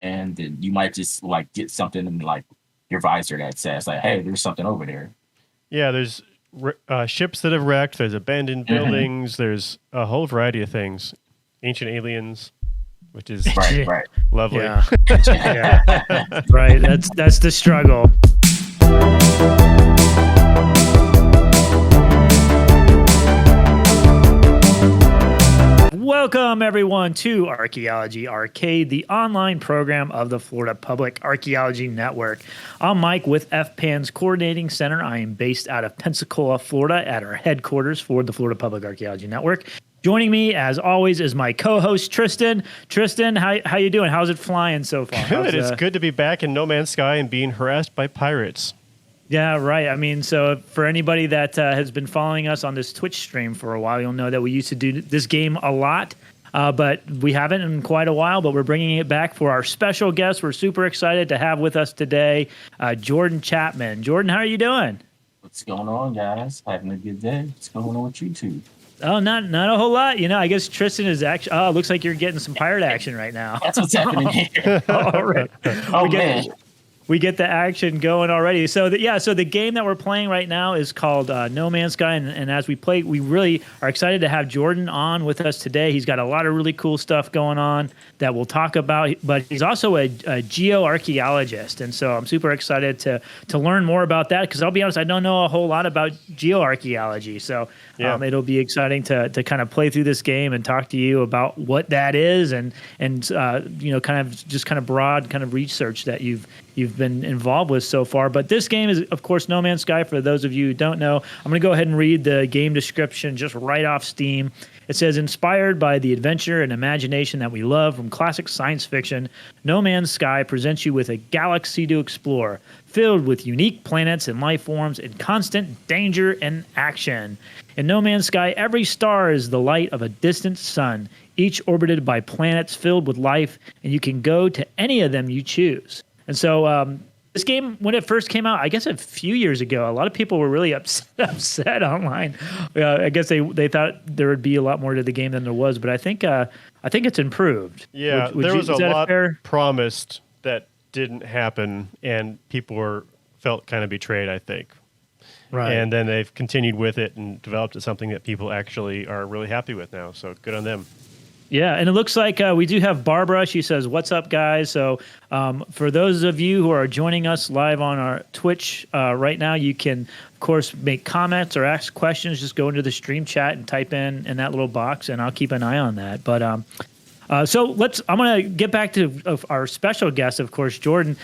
and then you might just like get something in like your visor that says like, "Hey, there's something over there." Yeah, there's ships that have wrecked. There's abandoned buildings. There's a whole variety of things. Ancient aliens, which is Right. lovely. Yeah. Yeah. Right. That's the struggle. Welcome, everyone, to Archaeology Arcade, the online program of the Florida Public Archaeology Network. I'm Mike with FPAN's Coordinating Center. I am based out of Pensacola, Florida, at our headquarters for the Florida Public Archaeology Network. Joining me, as always, is my co-host, Tristan. Tristan, how you doing? How's it flying so far? Good. It's good to be back in No Man's Sky and being harassed by pirates. Yeah, right. I mean, so for anybody that has been following us on this Twitch stream for a while, you'll know that we used to do this game a lot, but we haven't in quite a while, but we're bringing it back for our special guest. We're super excited to have with us today, Jordan Chapman. Jordan, how are you doing? What's going on, guys? Having a good day. What's going on with you two? Oh, not a whole lot. You know, I guess Tristan is actually, oh, it looks like you're getting some pirate action right now. That's what's happening here. All right. Man. We get the action going already. So the game that we're playing right now is called No Man's Sky, and as we play, we really are excited to have Jordan on with us today. He's got a lot of really cool stuff going on that we'll talk about, but he's also a geoarchaeologist, and so I'm super excited to learn more about that, because I'll be honest, I don't know a whole lot about geoarchaeology, so it'll be exciting to kind of play through this game and talk to you about what that is, and you know, kind of broad kind of research that you've been involved with so far. But this game is, of course, No Man's Sky. For those of you who don't know, I'm going to go ahead and read the game description just right off Steam. It says, inspired by the adventure and imagination that we love from classic science fiction, No Man's Sky presents you with a galaxy to explore, filled with unique planets and life forms in constant danger and action. In No Man's Sky, every star is the light of a distant sun, each orbited by planets filled with life, and you can go to any of them you choose. And so this game, when it first came out, I guess a few years ago, a lot of people were really upset online. I guess they thought there would be a lot more to the game than there was, but I think it's improved. Yeah, there was a lot promised that didn't happen, and people felt kind of betrayed, I think. Right. And then they've continued with it and developed it something that people actually are really happy with now. So good on them. Yeah, and it looks like we do have Barbara. She says, "What's up, guys?" So for those of you who are joining us live on our Twitch right now, you can, of course, make comments or ask questions. Just go into the stream chat and type in that little box, and I'll keep an eye on that. But so I'm going to get back to our special guest, of course, Jordan.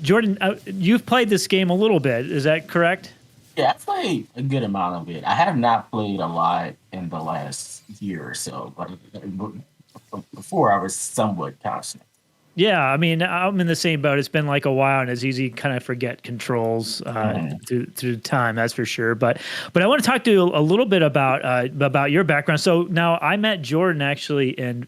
Jordan, you've played this game a little bit. Is that correct? Yeah, I played a good amount of it. I have not played a lot in the last year or so, but before I was somewhat constant. Yeah, I mean, I'm in the same boat. It's been like a while, and it's easy to kind of forget controls through time, that's for sure. But I want to talk to you a little bit about your background. So now I met Jordan actually in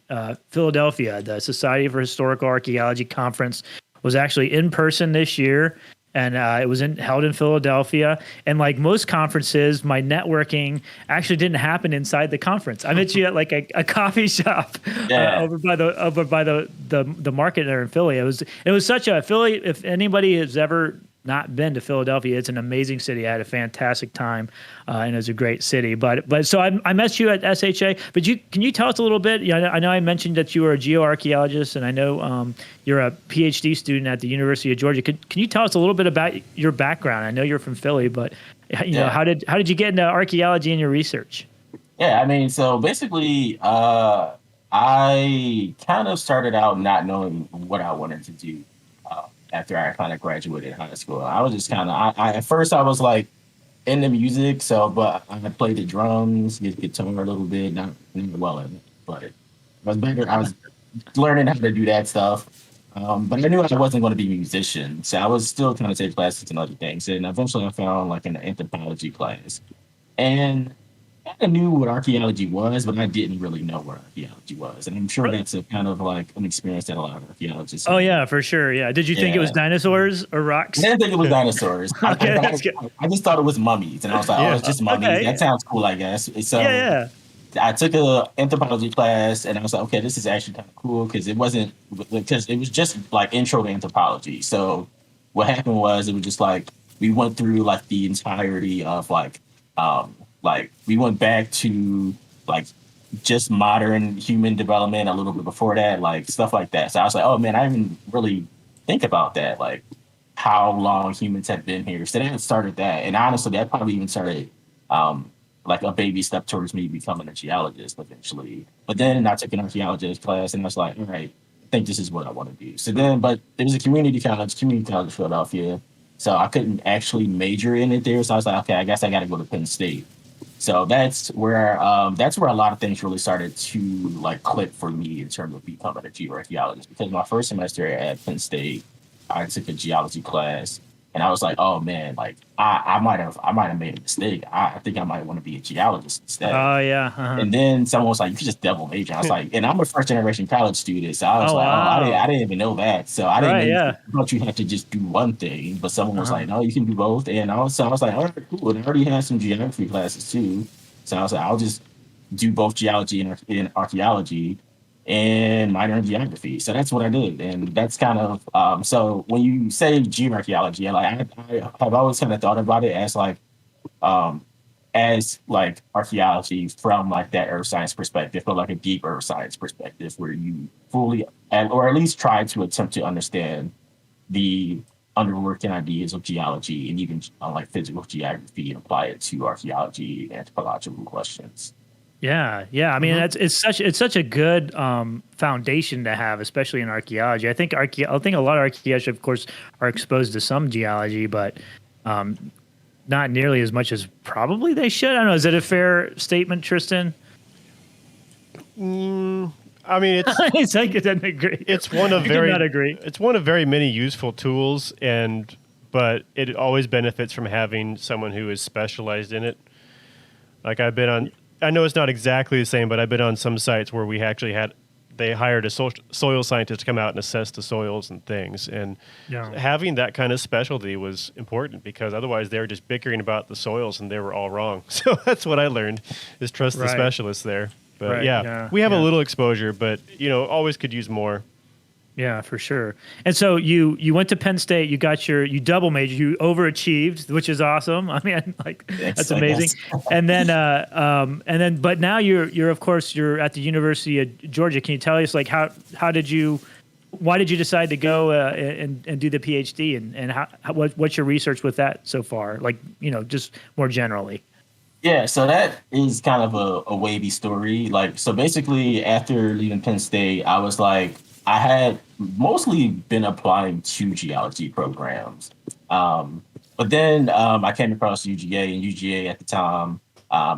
Philadelphia. The Society for Historical Archaeology conference was actually in person this year. And it was held in Philadelphia. And like most conferences, my networking actually didn't happen inside the conference. I met you at like a coffee shop over by the market there in Philly. It was such a Philly. If anybody has ever not been to Philadelphia, it's an amazing city. I had a fantastic time, and it was a great city. But so I met you at SHA. But can you tell us a little bit? I know I mentioned that you were a geoarchaeologist, and I know you're a PhD student at the University of Georgia. Can you tell us a little bit about your background? I know you're from Philly, but know, how did you get into archaeology and your research? Yeah, I mean, so basically, I kind of started out not knowing what I wanted to do. After I kind of graduated high school, I was just kind of, at first I was like into music. but I played the drums, guitar a little bit, not well in it, but I was better. I was learning how to do that stuff. But I knew I wasn't going to be a musician. So I was still trying to take classes and other things. And eventually I found like an anthropology class, and I knew what archaeology was, but I didn't really know what archaeology was. And I'm sure that's a kind of like an experience that a lot of archaeologists have. Oh, yeah, for sure. Yeah. Did you think it was dinosaurs or rocks? I didn't think it was dinosaurs. I just thought it was mummies. And I was like, it's just mummies. Okay. That sounds cool, I guess. So I took a anthropology class, and I was like, okay, this is actually kind of cool because it wasn't because it was just like intro to anthropology. So what happened was it was just like we went through like the entirety of like we went back to like just modern human development a little bit before that, like stuff like that. So I was like, oh man, I didn't really think about that, like how long humans have been here. So that started that, and honestly, that probably even started like a baby step towards me becoming a geologist eventually. But then I took an archaeologist class, and I was like, all right, I think this is what I want to do. So then, but it was a community college Philadelphia, so I couldn't actually major in it there. So I was like, okay, I guess I got to go to Penn State. So that's where a lot of things really started to like click for me in terms of becoming a geoarchaeologist. Because my first semester at Penn State, I took a geology class, and I was like, oh man, like I might have made a mistake. I think I might want to be a geologist instead. Oh yeah. Uh-huh. And then someone was like, you could just double major. I was like, and I'm a first generation college student, so I was like, wow. I didn't even know that. So I didn't know yeah. thought you had to just do one thing. But someone was like, no, you can do both. And I was like, all right, cool. And I already had some geography classes too. So I was like, I'll just do both geology and archaeology and minor in geography. So that's what I did. And that's kind of so when you say geoarchaeology, like I have always kind of thought about it as like archaeology from like that earth science perspective, but like a deep earth science perspective where you fully or at least try to attempt to understand the underworking ideas of geology and even like physical geography and apply it to archaeology and anthropological questions. Yeah, yeah. I mean, it's such a good foundation to have, especially in archaeology. I think a lot of archaeologists, of course, are exposed to some geology, but not nearly as much as probably they should. I don't know. Is that a fair statement, Tristan? I mean, it's it's like it doesn't agree. It's one of not agree. It's one of very many useful tools, but it always benefits from having someone who is specialized in it. Like I know it's not exactly the same, but I've been on some sites where we actually they hired a soil scientist to come out and assess the soils and things. And having that kind of specialty was important because otherwise they were just bickering about the soils and they were all wrong. So that's what I learned is trust the specialists there. But we have a little exposure, but always could use more. Yeah, for sure. And so you went to Penn State, you double majored, you overachieved, which is awesome. I mean, like that's amazing. And then, but now you're of course you're at the University of Georgia. Can you tell us like why did you decide to go and do the PhD and what's your research with that so far? Like just more generally. Yeah, so that is kind of a wavy story. Like, so basically, after leaving Penn State, I was like, I had mostly been applying to geology programs. But then I came across UGA, and UGA at the time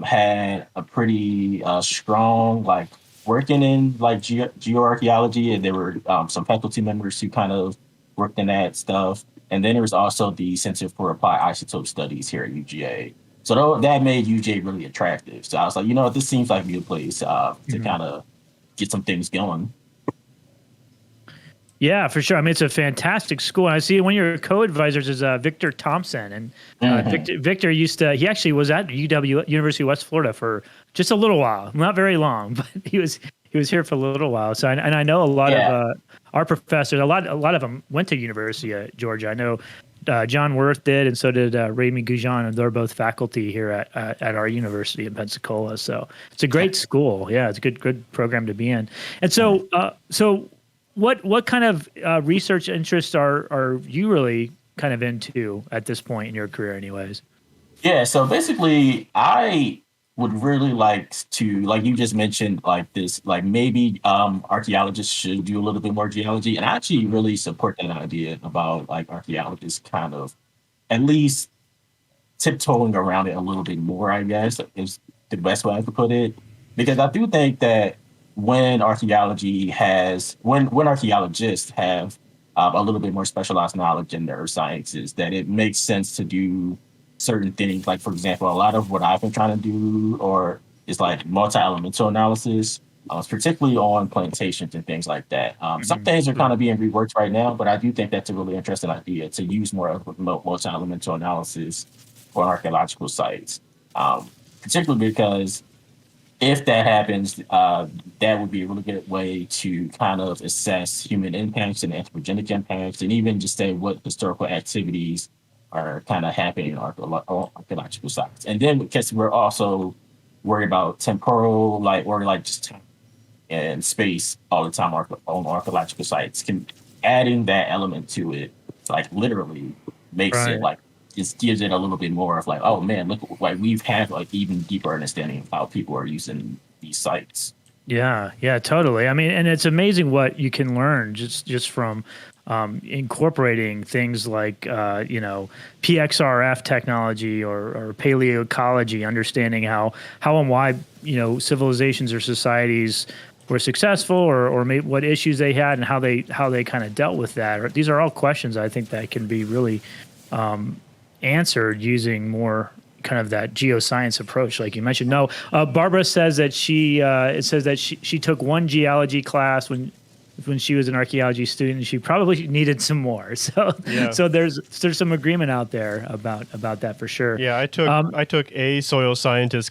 had a pretty strong, like, working in, like, geoarchaeology, and there were some faculty members who kind of worked in that stuff. And then there was also the Center for Applied Isotope Studies here at UGA. So that made UGA really attractive. So I was like, this seems like a good place to kind of get some things going. Yeah, for sure. I mean, it's a fantastic school. And I see one of your co-advisors is Victor Thompson. And Victor he actually was at University of West Florida for just a little while. Not very long, but he was here for a little while. So, and I know a lot of our professors, a lot of them went to University of Georgia. I know John Worth did, and so did Remy Goujon, and they're both faculty here at our university in Pensacola. So it's a great school. Yeah, it's a good program to be in. And so, what kind of research interests are you really kind of into at this point in your career, anyways? Yeah, so basically, I would really like to, like you just mentioned, like this, like maybe archaeologists should do a little bit more geology. And I actually really support that idea about like archaeologists kind of at least tiptoeing around it a little bit more, I guess, is the best way I could put it. Because I do think that when archaeologists have a little bit more specialized knowledge in the earth sciences, that it makes sense to do certain things. Like, for example, a lot of what I've been trying to do is like multi-elemental analysis, particularly on plantations and things like that. Some things are kind of being reworked right now, but I do think that's a really interesting idea to use more of multi-elemental analysis on archaeological sites, particularly because if that happens, that would be a really good way to kind of assess human impacts and anthropogenic impacts, and even just say what historical activities are kind of happening on archaeological sites. And then because we're also worried about temporal, like, or like just time and space all the time on archaeological sites, adding that element to it, like literally makes it like, just gives it a little bit more of like, oh man, look, like we've had like even deeper understanding of how people are using these sites. Yeah, yeah, totally. I mean, and it's amazing what you can learn just from incorporating things like PXRF technology or paleoecology, understanding how and why civilizations or societies were successful, or maybe what issues they had and how they kind of dealt with that. These are all questions I think that can be really answered using more kind of that geoscience approach, like you mentioned. No, Barbara says that she took one geology class when she was an archaeology student, and she probably needed some more. So so there's some agreement out there about that for sure. Yeah, I took a soil science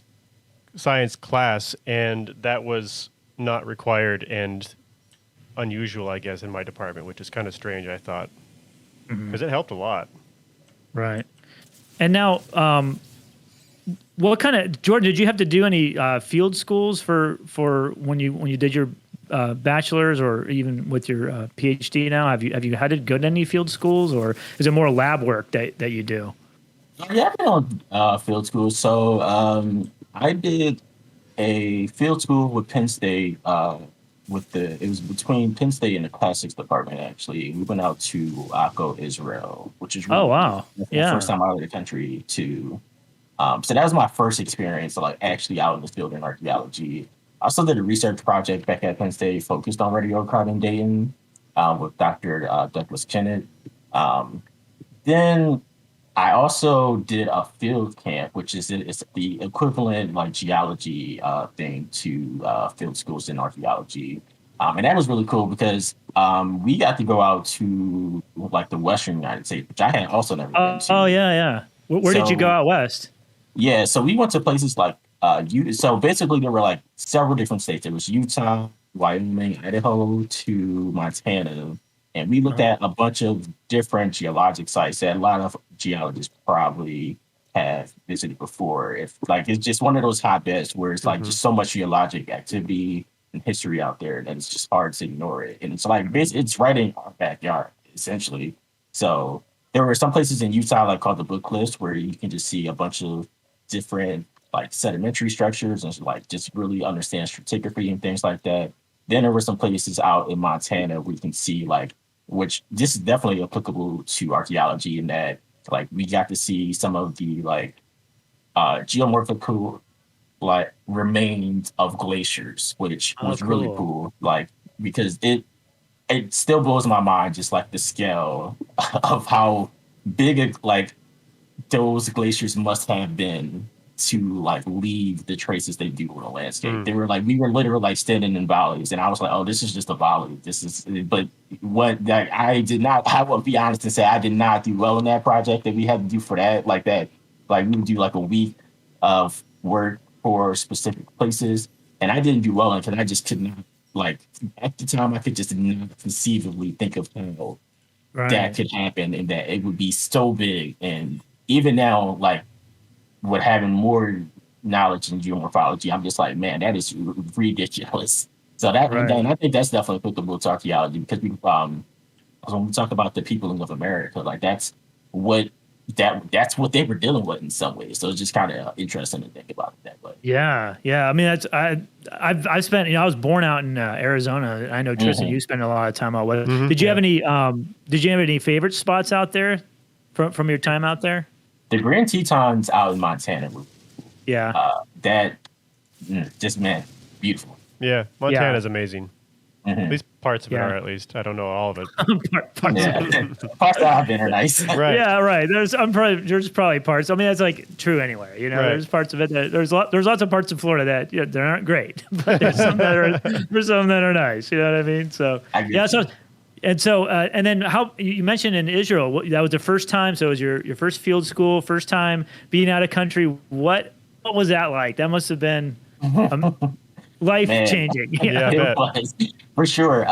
class, and that was not required and unusual, I guess, in my department, which is kind of strange, I thought, because it helped a lot. Right. And now, what kind of, Jordan, did you have to do any field schools for when you did your bachelor's, or even with your PhD now? Have you had to go to any field schools, or is it more lab work that you do? Yeah, I've been on field school. So I did a field school with Penn State. It was between Penn State and the classics department. Actually, we went out to Akko, Israel, which is really the first time out of the country to. So that was my first experience, like actually out in the field in archaeology. I also did a research project back at Penn State focused on radiocarbon dating with Dr. Douglas Kennett. Then I also did a field camp, which is it's the equivalent like geology thing to field schools in archaeology. And that was really cool because we got to go out to like the Western United States, which I had also never been to. Oh, yeah. Where did you go out west? Yeah, so we went to places like so basically there were like several different states. There was Utah, Wyoming, Idaho to Montana. And we looked at a bunch of different geologic sites that a lot of geologists probably have visited before. If like it's just one of those hotbeds where it's like just so much geologic activity and history out there that it's just hard to ignore it. And it's like it's right in our backyard, essentially. So there were some places in Utah like called the Book Cliffs where you can just see a bunch of different like sedimentary structures and like just really understand stratigraphy and things like that. Then there were some places out in Montana where you can see like, which this is definitely applicable to archaeology in that like we got to see some of the like geomorphical like remains of glaciers, which was really cool. Like because it still blows my mind just like the scale of how big like those glaciers must have been to like leave the traces they do on the landscape. They were like, we were literally like standing in valleys, and I was like, oh, this is just a valley. But what that I will be honest and say I did not do well in that project that we had to do for that. Like we would do like a week of work for specific places, and I didn't do well in it because I just could not, like at the time I could just not conceivably think of how that could happen and that it would be so big. And even now, like with having more knowledge in geomorphology, I'm just like, man, that is ridiculous. So and I think that's definitely applicable to archaeology because when we talk about the peopling of America, like that's what they were dealing with in some ways. So it's just kind of interesting to think about it that way. Yeah. I mean, I've spent, I was born out in Arizona. I know Tristan, you spent a lot of time out west. Did you have any favorite spots out there from your time out there? The Grand Tetons out in Montana were just man, beautiful. Yeah, Montana's amazing. At least parts of it are, at least. I don't know all of it. Parts that I've been are nice. Right. Yeah, right. There's probably parts. I mean, that's like true anywhere. You know, there's parts of it that there's lots of parts of Florida that they aren't great, but there's some that are nice. You know what I mean? So and then how you mentioned in Israel, that was the first time. So it was your first field school, first time being out of country. What was that like? That must have been Life Man, changing. Yeah, I it bet. was for sure.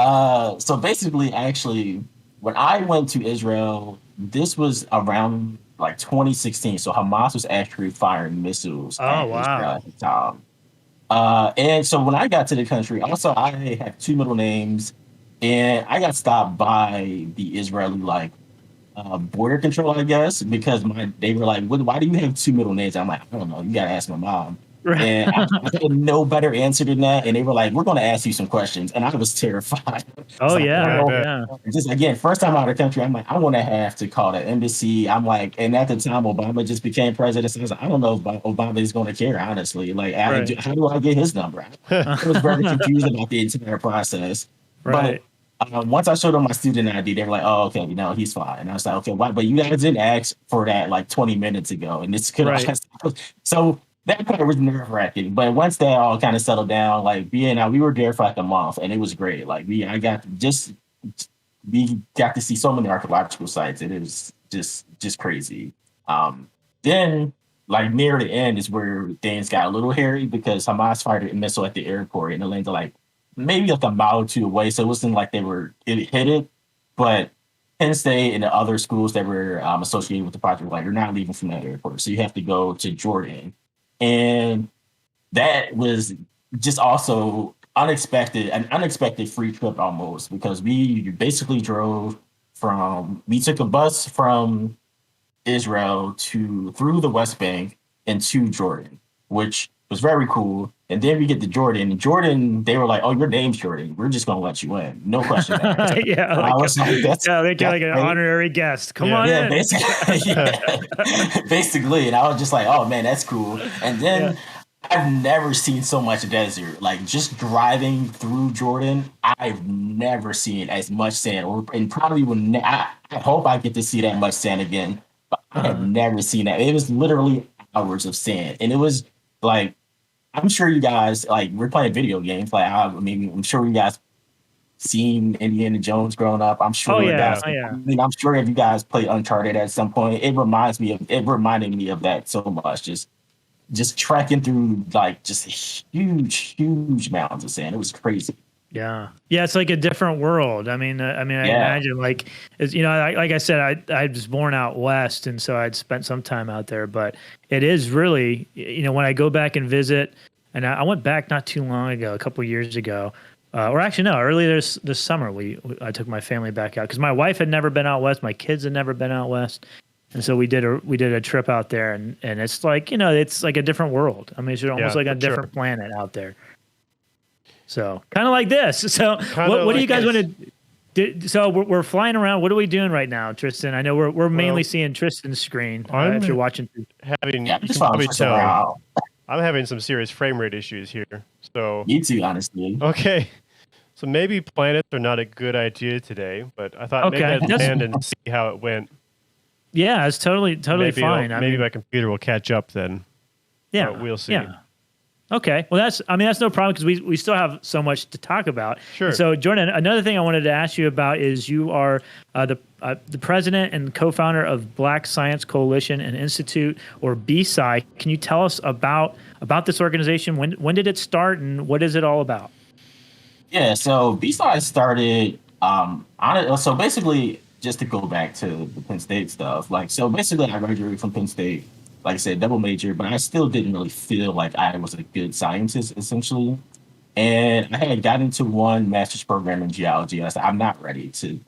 So basically, actually, when I went to Israel, this was around like 2016. So Hamas was actually firing missiles Oh at Israel wow. at the time. And so when I got to the country, also I have two middle names, and I got stopped by the Israeli border control, I guess, because they were like, "Why do you have two middle names?" I'm like, "I don't know. You gotta ask my mom." Right. And I had no better answer than that. And they were like, "We're going to ask you some questions," and I was terrified. Oh So I don't Yeah, I yeah, know. bet. yeah. Just again, first time out of the country, I'm like, I want to have to call the embassy. I'm like, and at the time, Obama just became president. So I was like, I don't know if Obama is going to care, honestly. Like, Right. how do I get his number? I was very confused about the entire process. But Right. once I showed them my student ID, they were like, "Oh, okay, he's fine." And I was like, "Okay, why? But you guys didn't ask for that like 20 minutes ago, and this could Right. have." So that part was nerve wracking. But once that all kind of settled down, like being out, we were there for like a month, and it was great. Like we got to see so many archaeological sites, and it was just crazy. Then like near the end is where things got a little hairy because Hamas fired a missile at the airport, and it landed like maybe like a mile or two away. So it wasn't like it hit it, but Penn State and the other schools that were associated with the project were like, you're not leaving from that airport, so you have to go to Jordan. And that was just also an unexpected free trip almost, because we basically we took a bus from Israel through the West Bank and to Jordan, which was very cool. And then we get to Jordan. And Jordan, they were like, "Oh, your name's Jordan. We're just gonna let you in, no questions asked." Yeah, And I was like, they get that's like an great." honorary guest. Come Yeah. on Yeah, in. basically, basically. And I was just like, "Oh man, that's cool." And Yeah. then I've never seen so much desert. Like just driving through Jordan, I've never seen as much sand, and probably I hope I get to see that much sand again. But I have Uh-huh. never seen that. It was literally hours of sand, and it was like, I'm sure you guys like we're playing video games. Like I mean, I'm sure you guys seen Indiana Jones growing up. I'm Oh sure yeah. Yeah. that's. Oh I yeah. mean, I'm sure if you guys played Uncharted at some point, it reminded me of that so much. Just trekking through like just huge mountains of sand. It was crazy. Yeah. Yeah. It's like a different world. I Yeah. imagine like, like I said, I was born out west, and so I'd spent some time out there. But it is really, when I go back and visit, and I went back not too long ago, a couple of years ago, or actually no, earlier this summer, I took my family back out because my wife had never been out west, my kids had never been out west. And so we did a trip out there, and it's like, it's like a different world. I mean, it's almost Yeah, like a for different sure. planet out there. So kind of like this. So Kinda what do like you guys this. want to do? So we're flying around. What are we doing right now, Tristan? I know we're mainly Well, seeing Tristan's screen I'm if you're watching. having, Yeah. you Just can probably flying tell, around. I'm having some serious frame rate issues here. So, Me too, honestly. okay. So maybe planets are not a good idea today, but I thought maybe Okay, I'd that's land and see how it went. yeah, it's totally Maybe fine. maybe my computer will catch up then. yeah, But we'll see. Yeah. Okay. Well, that's no problem because we still have so much to talk about. Sure. So, Jordan, another thing I wanted to ask you about is you are the president and co-founder of Black Science Coalition and Institute, or BSide. Can you tell us about this organization? When did it start, and what is it all about? Yeah, so BSide started so basically just to go back to the Penn State stuff, like so basically I graduated from Penn State, like I said, double major, but I still didn't really feel like I was a good scientist essentially. And I had got into one master's program in geology. And I said, I'm not ready to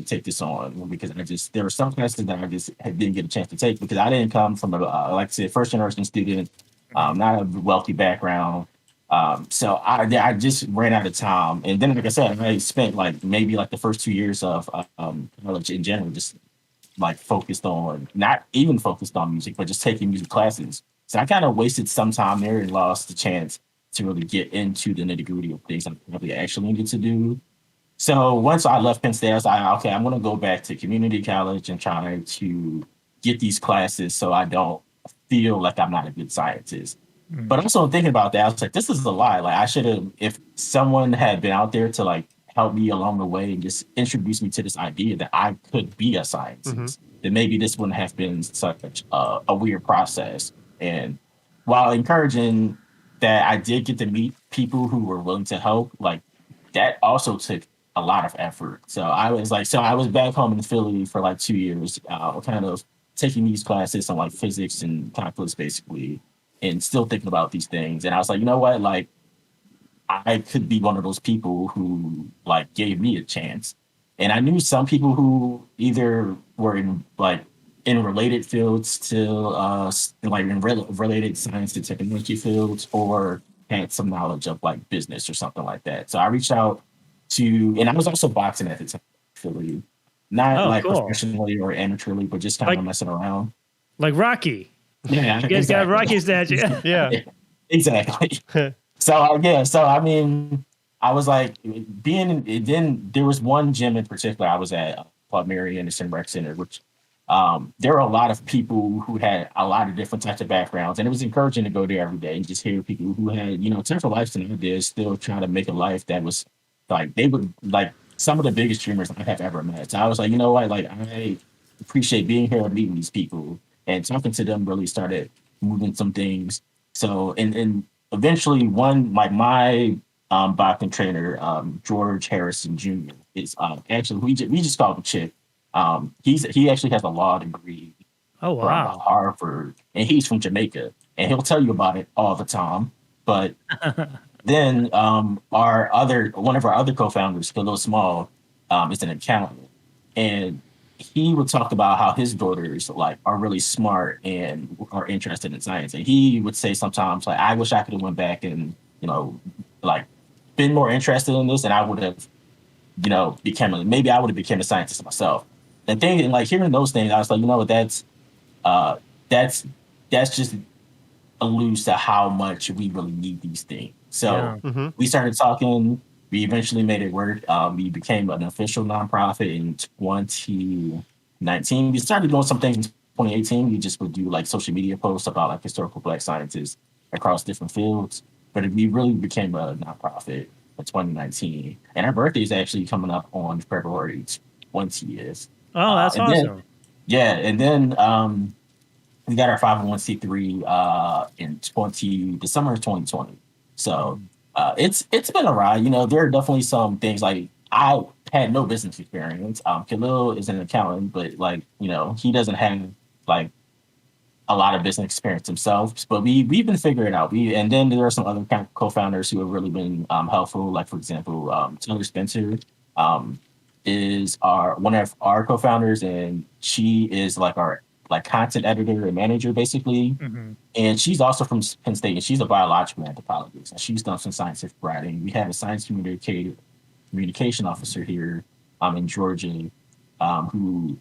take this on because there were some classes that didn't get a chance to take because I didn't come from like I said, first generation student, not a wealthy background. So I just ran out of time. And then, like I said, I spent like maybe like the first 2 years of college in general, just like not even focused on music, but just taking music classes. So I kind of wasted some time there and lost the chance to really get into the nitty gritty of things I probably actually needed to do. So once I left Penn State, I was like, okay, I'm going to go back to community college and try to get these classes so I don't feel like I'm not a good scientist. But also thinking about that, I was like, this is a lie. Like I should have, if someone had been out there to like help me along the way and just introduce me to this idea that I could be a scientist, then maybe this wouldn't have been such a weird process. And while encouraging that I did get to meet people who were willing to help, like that also took a lot of effort. So I was back home in Philly for like 2 years, kind of taking these classes on like physics and calculus basically, and still thinking about these things. And I was like, you know what, like I could be one of those people who like gave me a chance. And I knew some people who either were in related fields to like in related science and technology fields, or had some knowledge of like business or something like that. So I reached out to, and I was also boxing at the time, Philly, not like cool. professionally or amateurly, but just kind of messing around. Like Rocky. Yeah, you guys got Rocky statue. Yeah, exactly. So I mean, I was like there was one gym in particular I was at, called Mary Anderson Rec Center, which there were a lot of people who had a lot of different types of backgrounds, and it was encouraging to go there every day and just hear people who had, different lives than I did, still trying to make a life that was like, they would like some of the biggest dreamers I have ever met. So I was like, you know what, like I appreciate being here and meeting these people, and talking to them really started moving some things. So, and eventually one, like my boxing trainer, George Harrison Jr. is actually, we just call him Chick. He actually has a law degree from Harvard, and he's from Jamaica, and he'll tell you about it all the time. But then one of our other co-founders, Khalil Small, is an accountant, and he would talk about how his daughters like are really smart and are interested in science. And he would say sometimes like, I wish I could have went back and, like been more interested in this, and I would have, maybe I would have become a scientist myself. And thinking like hearing those things, I was like, that's just alludes to how much we really need these things. So we started talking. We eventually made it work. We became an official nonprofit in 2019. We started doing some things in 2018. We just would do like social media posts about like historical Black scientists across different fields. But we really became a nonprofit in 2019. And our birthday is actually coming up on February 20th. Oh, that's awesome. And then we got our 501c3 in the summer of 2020. So it's been a ride. There are definitely some things like I had no business experience. Khalil is an accountant, but like, he doesn't have like a lot of business experience himself, but we've been figuring it out. And then there are some other co-founders who have really been helpful. Like for example, Taylor Spencer is one of our co-founders, and she is like our like content editor and manager basically. And she's also from Penn State, and she's a biological anthropologist, and she's done some scientific writing. We have a science communication officer here in Georgia who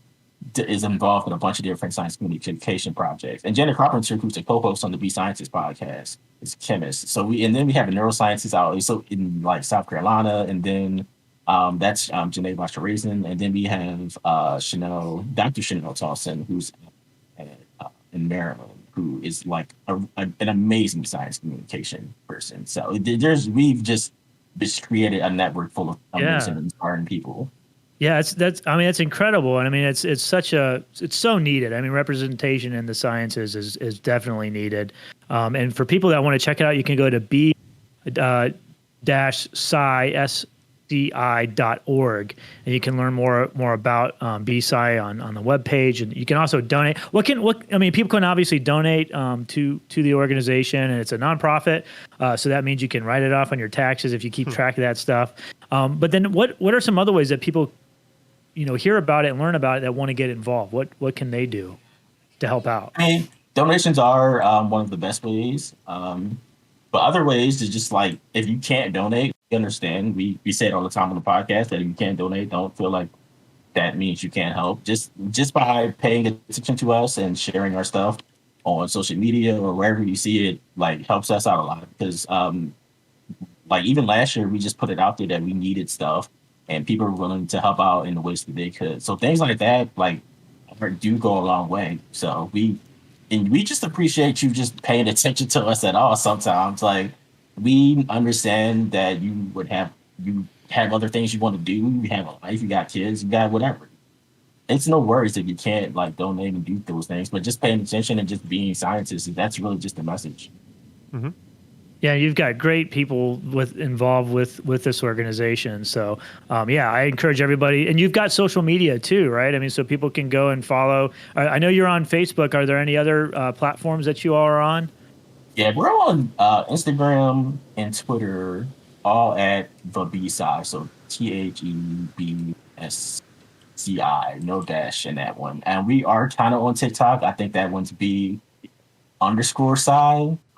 is involved in a bunch of different science communication projects. And Jenna Carpenter, who's a co-host on the B-Sciences podcast, is a chemist. And then we have a neurosciences out so in like South Carolina, and then that's Janae Basharazen, and then we have Dr. Chanel Towson, who's in Maryland, who is like an amazing science communication person. So we've just created a network full of amazing, inspiring people. Yeah, that's incredible, and I mean it's so needed. I mean, representation in the sciences is definitely needed. And for people that want to check it out, you can go to b-sci.org, and you can learn more about BSide on the webpage, and you can also donate. People can obviously donate to the organization, and it's a nonprofit, so that means you can write it off on your taxes if you keep track of that stuff. But then what are some other ways that people hear about it and learn about it that want to get involved? What can they do to help out? I mean, donations are one of the best ways. But other ways is just like, if you can't donate, we understand. We say it all the time on the podcast that if you can't donate, don't feel like that means you can't help. Just by paying attention to us and sharing our stuff on social media or wherever you see it, like helps us out a lot. Because like even last year, we just put it out there that we needed stuff, and people were willing to help out in the ways that they could. So things like that, like, do go a long way. So we just appreciate you just paying attention to us at all. Sometimes, like, we understand that you have other things you want to do. You have a life, you got kids, you got whatever. It's no worries if you can't like donate and do those things, but just paying attention and just being scientists, that's really just the message. Yeah, you've got great people involved with this organization. So, yeah, I encourage everybody. And you've got social media too, right? I mean, so people can go and follow. I know you're on Facebook. Are there any other platforms that you all are on? Yeah, we're on Instagram and Twitter, all at the B-SCI. So THEBSCI, no dash in that one. And we are kind of on TikTok. I think that one's B_SCI.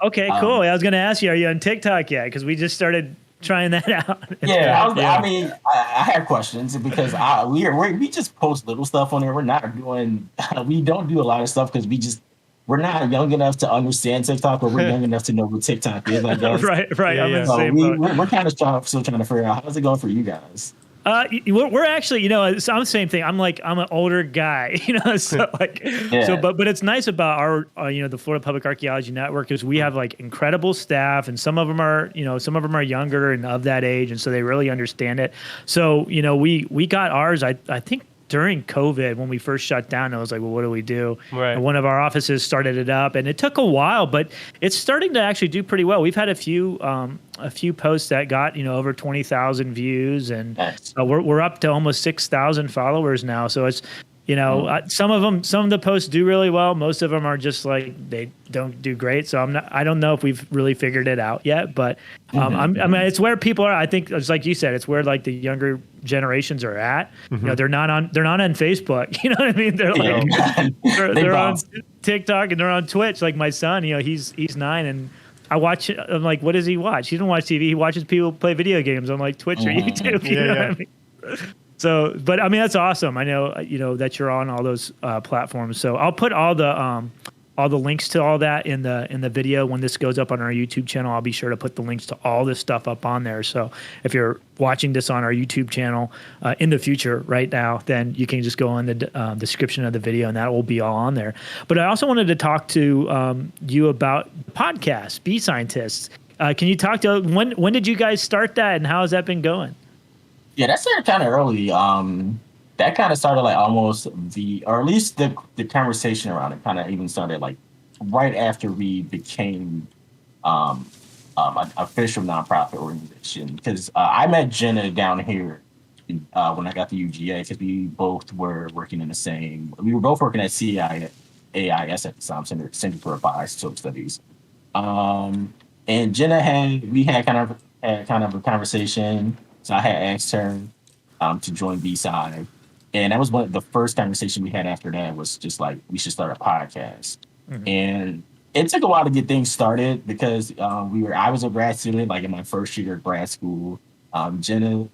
Okay, cool. I was going to ask you, are you on TikTok yet? Because we just started trying that out. I mean, I have questions because we just post little stuff on there. We're not doing, we don't do a lot of stuff because we're not young enough to understand TikTok, but we're young enough to know what TikTok is, I guess. Right. Yeah, I'm in the So same boat. we're kind of still trying to figure out how's it going for you guys. We're actually, I'm the same thing. I'm an older guy, so but it's nice about our, the Florida Public Archaeology Network is we have like incredible staff, and some of them are younger and of that age, and so they really understand it. So, we got ours, I think, during COVID, when we first shut down, I was like, well, what do we do? Right. And one of our offices started it up, and it took a while, but it's starting to actually do pretty well. We've had a few posts that got, over 20,000 views, and we're up to almost 6,000 followers now. So it's, some of the posts do really well. Most of them are just like, they don't do great. So I don't know if we've really figured it out yet, but I mean, it's where people are. I think it's like you said, it's where like the younger generations are at. They're not on Facebook. You know what I mean? They're like, they're on TikTok and they're on Twitch. Like my son, he's 9, and I watch it. I'm like, what does he watch? He doesn't watch TV. He watches people play video games on like Twitch or YouTube. You know what I mean? So, but I mean, that's awesome. I know, that you're on all those platforms. So I'll put all the links to all that in the video when this goes up on our YouTube channel. I'll be sure to put the links to all this stuff up on there. So if you're watching this on our YouTube channel in the future right now, then you can just go in the description of the video, and that will be all on there. But I also wanted to talk to you about podcast, B-Scientists. Can you talk to when did you guys start that, and how has that been going? Yeah, that started kind of early. That kind of started like almost or at least the conversation around it kind of even started like right after we became an official nonprofit organization. Because I met Jenna down here when I got the UGA, because we both were working in we were both working at CAIS at the time, Center for Applied Isotope Studies. And Jenna we had kind of a conversation. So I had asked her to join B-Side. And that was the first conversation we had after that was just like, we should start a podcast. And it took a while to get things started because I was a grad student, like in my first year of grad school. Jenna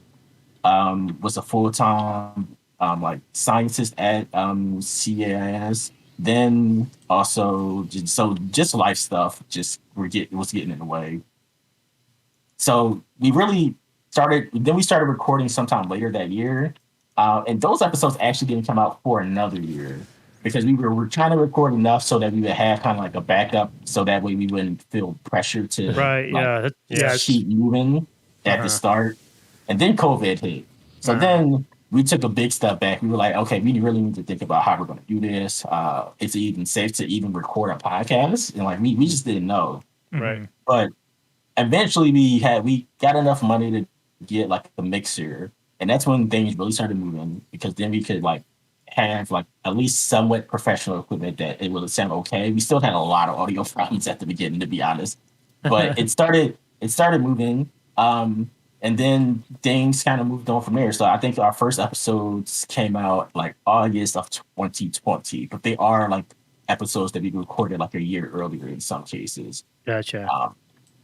was a full-time scientist at CAIS. Then also just life stuff was getting in the way. So we started recording sometime later that year. And those episodes actually didn't come out for another year because we were trying to record enough so that we would have kind of like a backup, so that way we wouldn't feel pressure to keep moving at the start. And then COVID hit. So then we took a big step back. We were like, okay, we really need to think about how we're going to do this. Is it even safe to even record a podcast? And like, we just didn't know. Right. But eventually we got enough money to get like a mixer, and that's when things really started moving, because then we could like have like at least somewhat professional equipment that it would sound okay. We still had a lot of audio problems at the beginning, to be honest, but it started moving, and then things kind of moved on from there. So I think our first episodes came out like August of 2020, but they are like episodes that we recorded like a year earlier in some cases. Gotcha.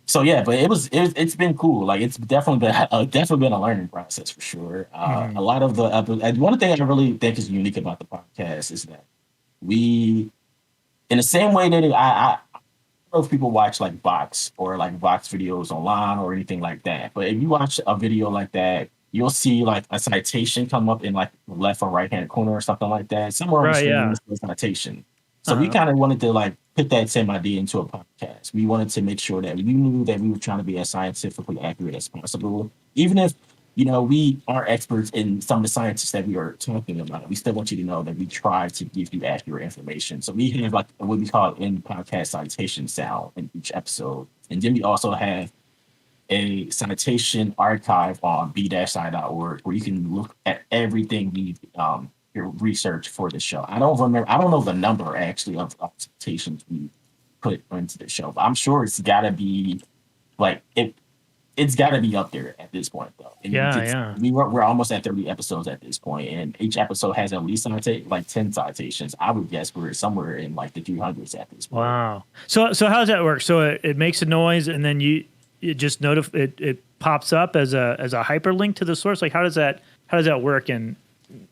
So yeah, but it's been cool. Like it's definitely been a learning process for sure. A lot of the one thing I really think is unique about the podcast is that we, in the same way that I don't know if people watch like Vox or like Vox videos online or anything like that, but if you watch a video like that, you'll see like a citation come up in like the left or right hand corner or something like that. Somewhere on the screen is a citation. So we kind of wanted to like put that same idea into a podcast. We wanted to make sure that we knew that we were trying to be as scientifically accurate as possible. Even if, we aren't experts in some of the sciences that we are talking about, we still want you to know that we try to give you accurate information. So we have like what we call in podcast citation sound in each episode. And then we also have a citation archive on b-side.org where you can look at everything we research for the show. I don't know the number actually of citations we put into the show, but I'm sure it's got to be like it's got to be up there at this point, though. And Yeah. We're almost at 30 episodes at this point, and each episode has at least 10 citations. I would guess we're somewhere in like the 300s at this point. Wow. So how does that work? So it makes a noise, and then it just it pops up as a hyperlink to the source. Like how does that work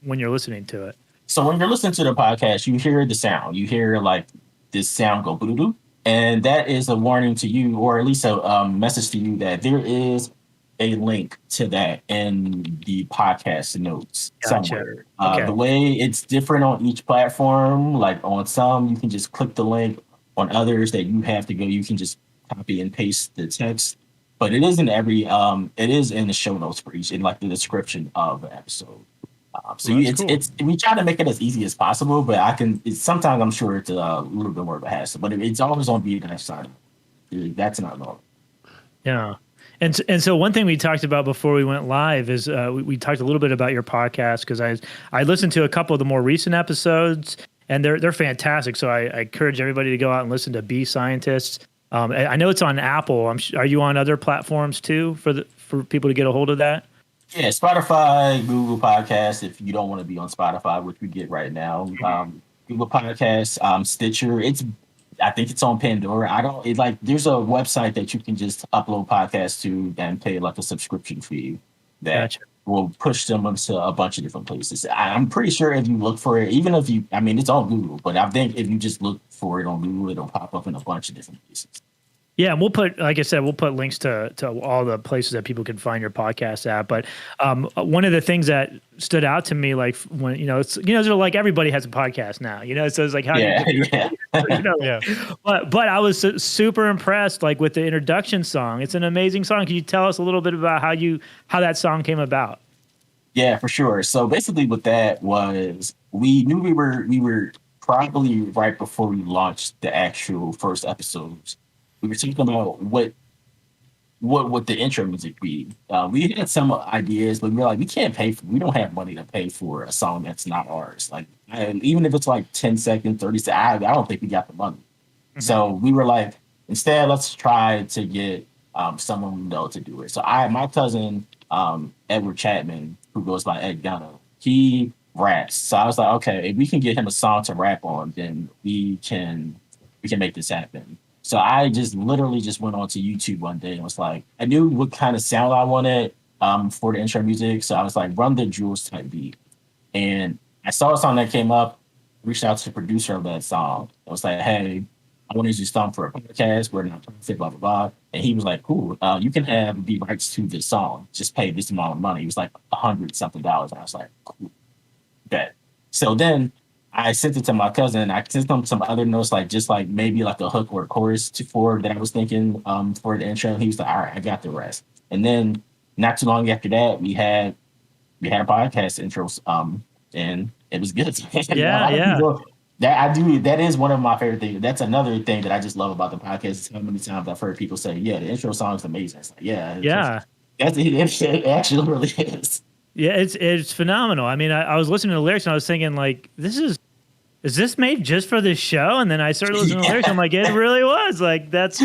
when you're listening to it? So when you're listening to the podcast, you hear the sound. You hear like this sound go boo-doo. And that is a warning to you, or at least a message to you that there is a link to that in the podcast notes somewhere. Okay. The way it's different on each platform, like on some, you can just click the link. On others that you have to go, you can just copy and paste the text. But it is in it is in the show notes for each, in like the description of the episode. We try to make it as easy as possible, but sometimes I'm sure it's a little bit more of a hassle, but it's always on B-side. That's not normal. Yeah. And so one thing we talked about before we went live is we talked a little bit about your podcast, because I listened to a couple of the more recent episodes, and they're fantastic. So I encourage everybody to go out and listen to B-Scientists. I know it's on Apple. Are you on other platforms too for people to get a hold of that? Yeah, Spotify, Google Podcasts, if you don't want to be on Spotify, which we get right now. Google Podcasts, Stitcher. I think it's on Pandora. There's a website that you can just upload podcasts to and pay like a subscription fee that will push them into a bunch of different places. I'm pretty sure if you look for it, it's on Google, but I think if you just look for it on Google, it'll pop up in a bunch of different places. Yeah, and like I said, we'll put links to all the places that people can find your podcast at. But one of the things that stood out to me, like when it's like everybody has a podcast now, so it's like how But I was super impressed, like with the introduction song. It's an amazing song. Can you tell us a little bit about how that song came about? Yeah, for sure. So basically, what that was, we knew we were probably right before we launched the actual first episodes. We were talking about what the intro music be. We had some ideas, but we were like, we don't have money to pay for a song that's not ours. Like, even if it's like 10 seconds, 30 seconds, I don't think we got the money. Mm-hmm. So we were like, instead, let's try to get someone we know to do it. So my cousin, Edward Chapman, who goes by Ed Gunner, he raps. So I was like, okay, if we can get him a song to rap on, then we can make this happen. So I literally went onto YouTube one day and was like, I knew what kind of sound I wanted for the intro music. So I was like, run the Jules type beat. And I saw a song that came up, reached out to the producer of that song. I was like, hey, I want to use this song for a podcast. We're not fit, blah, blah, blah. And he was like, cool, you can have the rights to this song. Just pay this amount of money. It was like $100-something. And I was like, cool, bet. So then I sent it to my cousin. I sent him some other notes, like maybe like a hook or a chorus for that I was thinking for the intro. He was like, all right, I got the rest. And then not too long after that, we had a podcast intros, and it was good. That is one of my favorite things. That's another thing that I just love about the podcast is how many times I've heard people say, yeah, the intro song is amazing. It's like, it actually really is. Yeah, it's phenomenal. I mean, I was listening to the lyrics and I was thinking, like, is this made just for this show? And then I started listening to the lyrics. I'm like, it really was. Like, that's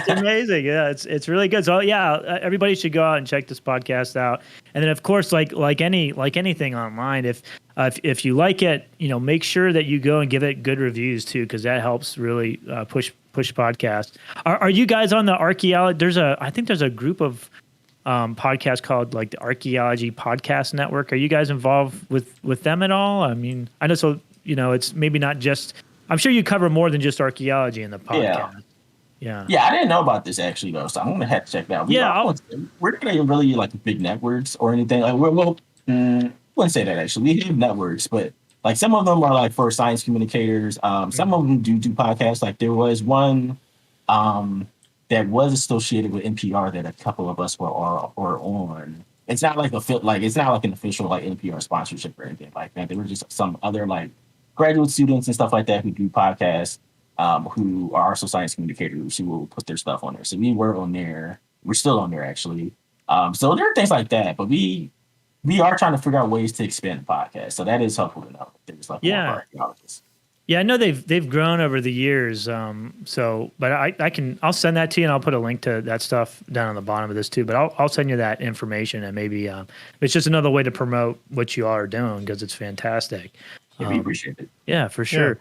amazing. Yeah, it's really good. So yeah, everybody should go out and check this podcast out. And then of course, like anything online, if you like it, make sure that you go and give it good reviews too, because that helps really push podcasts. Are you guys on the archaeology? I think there's a group of podcast called like the Archaeology Podcast Network. Are you guys involved with them at all? I mean, I know, so it's maybe not just, I'm sure you cover more than just archaeology in the podcast. Yeah, I didn't know about this actually though, so I'm gonna have to check that out. We're not even really like big networks or anything. Like, I wouldn't say that actually. We have networks, but like some of them are like for science communicators. Some of them do podcasts. Like there was one that was associated with NPR that a couple of us were on. It's not like it's not like an official like NPR sponsorship or anything like that. There were just some other like graduate students and stuff like that who do podcasts. who are also science communicators who will put their stuff on there. So we were on there. We're still on there actually. So there are things like that, but we are trying to figure out ways to expand the podcast. So that is helpful to know. There's like more archaeologists. Yeah, I know they've grown over the years. But I'll send that to you, and I'll put a link to that stuff down on the bottom of this too. But I'll send you that information, and maybe it's just another way to promote what you all are doing because it's fantastic. Yeah, we appreciate it. Yeah, for sure. Yeah.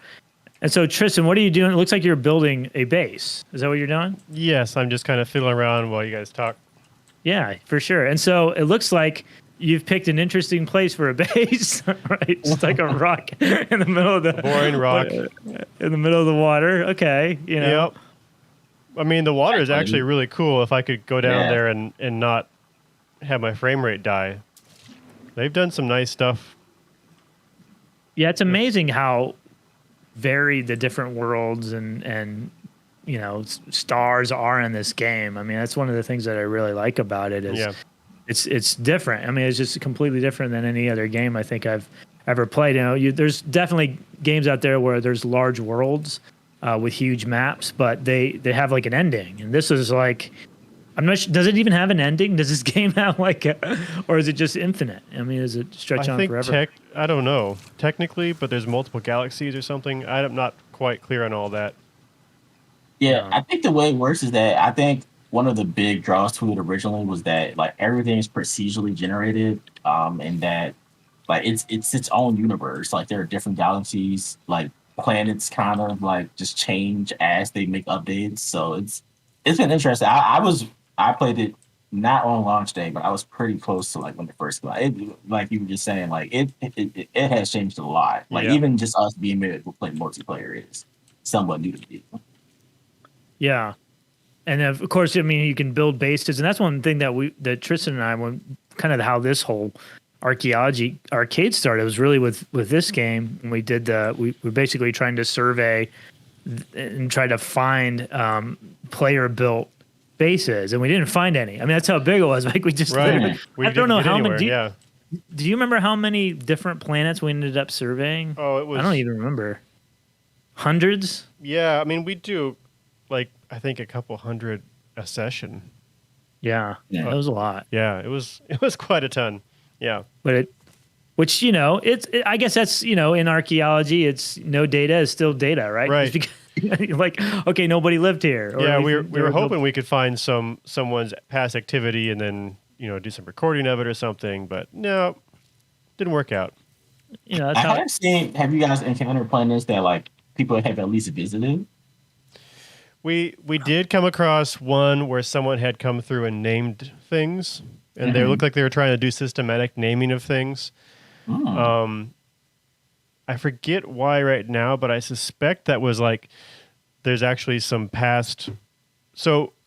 And so Tristan, what are you doing? It looks like you're building a base. Is that what you're doing? Yes, I'm just kind of fiddling around while you guys talk. Yeah, for sure. And so it looks like you've picked an interesting place for a base, right? It's like a rock in the middle of the boring rock in the middle of the water. Okay, you know. Yep. I mean, the water is actually really cool. If I could go down there and not have my frame rate die, they've done some nice stuff. Yeah, it's amazing how varied the different worlds and you know stars are in this game. I mean, that's one of the things that I really like about it is it's different. I mean, it's just completely different than any other game I think I've ever played. You know, there's definitely games out there where there's large worlds with huge maps, but they have like an ending, and this is like. I'm not sure, does it even have an ending? Does this game have like or is it just infinite? I mean, does it stretch on forever? I don't know technically, but there's multiple galaxies or something. I'm not quite clear on all that. Yeah, I think the way it works is that I think one of the big draws to it originally was that like everything is procedurally generated, and that like it's its own universe. Like there are different galaxies, like planets kind of like just change as they make updates. So it's been interesting. I played it not on launch day, but I was pretty close to like when it first came out. Like you were just saying, like it has changed a lot. Like even just us being able to play multiplayer is somewhat new to me. Yeah, and of course, I mean you can build bases, and that's one thing that Tristan and I went kind of how this whole Archaeology Arcade started. It was really with this game, and we did we were basically trying to survey and try to find player built bases, and we didn't find any. I mean, that's how big it was. Like we just, I don't know how many. Do you remember how many different planets we ended up surveying? Oh, it was. I don't even remember. Hundreds. Yeah, I mean, we do like I think a couple hundred a session. Yeah, that was a lot. Yeah, it was quite a ton. Yeah, but which you know, I guess that's you know in archaeology, it's no data is still data, right? Right. Like okay, nobody lived here. Yeah, we were hoping we could find someone's past activity and then you know do some recording of it or something, but no, didn't work out. You know, have you guys encountered planets that like people have at least visited? We did come across one where someone had come through and named things, and they looked like they were trying to do systematic naming of things. I forget why right now, but I suspect that was like there's actually some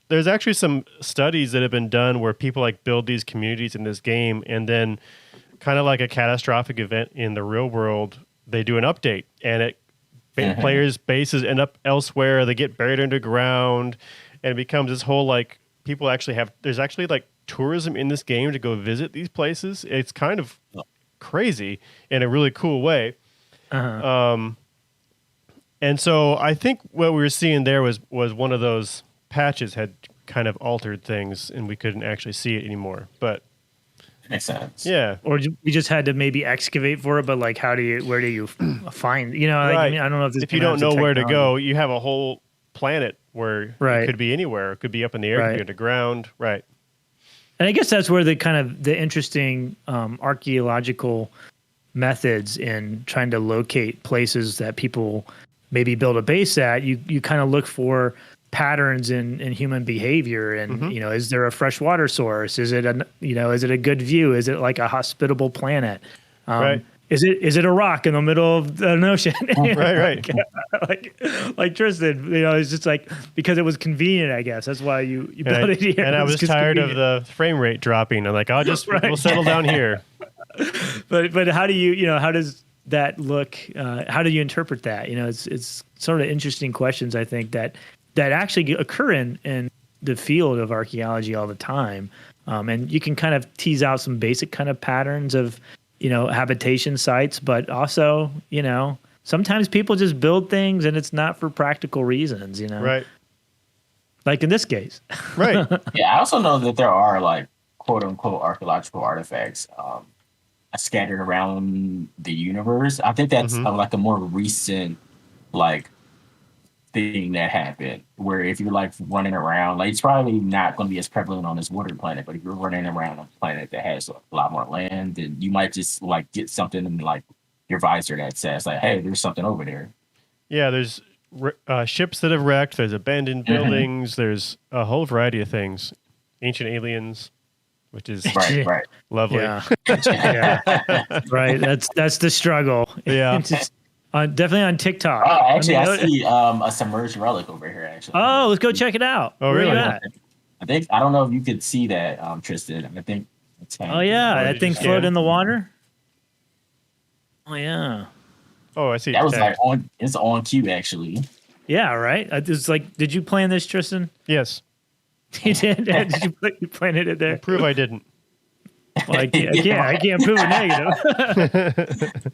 there's actually some studies that have been done where people like build these communities in this game, and then kind of like a catastrophic event in the real world, they do an update, and players' bases end up elsewhere. They get buried underground, and it becomes this whole like people actually there's actually like tourism in this game to go visit these places. It's kind of crazy in a really cool way. And so I think what we were seeing there was one of those patches had kind of altered things, and we couldn't actually see it anymore. But makes sense. Yeah. Or we just had to maybe excavate for it, but like where do you find, you know, like, right. I mean, I don't know if you don't know where to go, you have a whole planet where it could be anywhere. It could be up in the air, it could be underground. Right. And I guess that's where the interesting archaeological methods in trying to locate places that people maybe build a base at, you kind of look for patterns in human behavior, and you know, is there a fresh water source? Is it is it a good view? Is it like a hospitable planet? Right. Is it a rock in the middle of an ocean? Right. like Tristan, you know, it's just like because it was convenient, I guess. That's why you built it here. And I was tired of the frame rate dropping. I'm like, I'll just we'll settle down here. But how do how does that look? How do you interpret that? You know, it's sort of interesting questions, I think, that actually occur in the field of archaeology all the time. And you can kind of tease out some basic kind of patterns of, you know, habitation sites, but also, you know, sometimes people just build things and it's not for practical reasons, you know? Right. Like in this case. Right. Yeah, I also know that there are like quote unquote archaeological artifacts scattered around the universe. I think that's like a more recent like thing that happened, where if you're like running around, like it's probably not going to be as prevalent on this water planet, but if you're running around on a planet that has a lot more land, then you might just like get something in like your visor that says like, hey, there's something over there. Yeah, there's ships that have wrecked, there's abandoned buildings, there's a whole variety of things. Ancient aliens, which is right. lovely. Yeah. Yeah. Right. That's the struggle. Yeah. Definitely on TikTok. Oh, actually, I see a submerged relic over here. Actually. Oh, let's go check it out. Oh, really? Where I think I don't know if you could see that, Tristan. I think. Oh yeah, that thing floated in the water. Oh yeah. Oh, I see. That was like it's on cue actually. Yeah, right. It's like, did you plan this, Tristan? Yes. You did. Did you planted it there? Prove I didn't. Well, I can't prove it negative.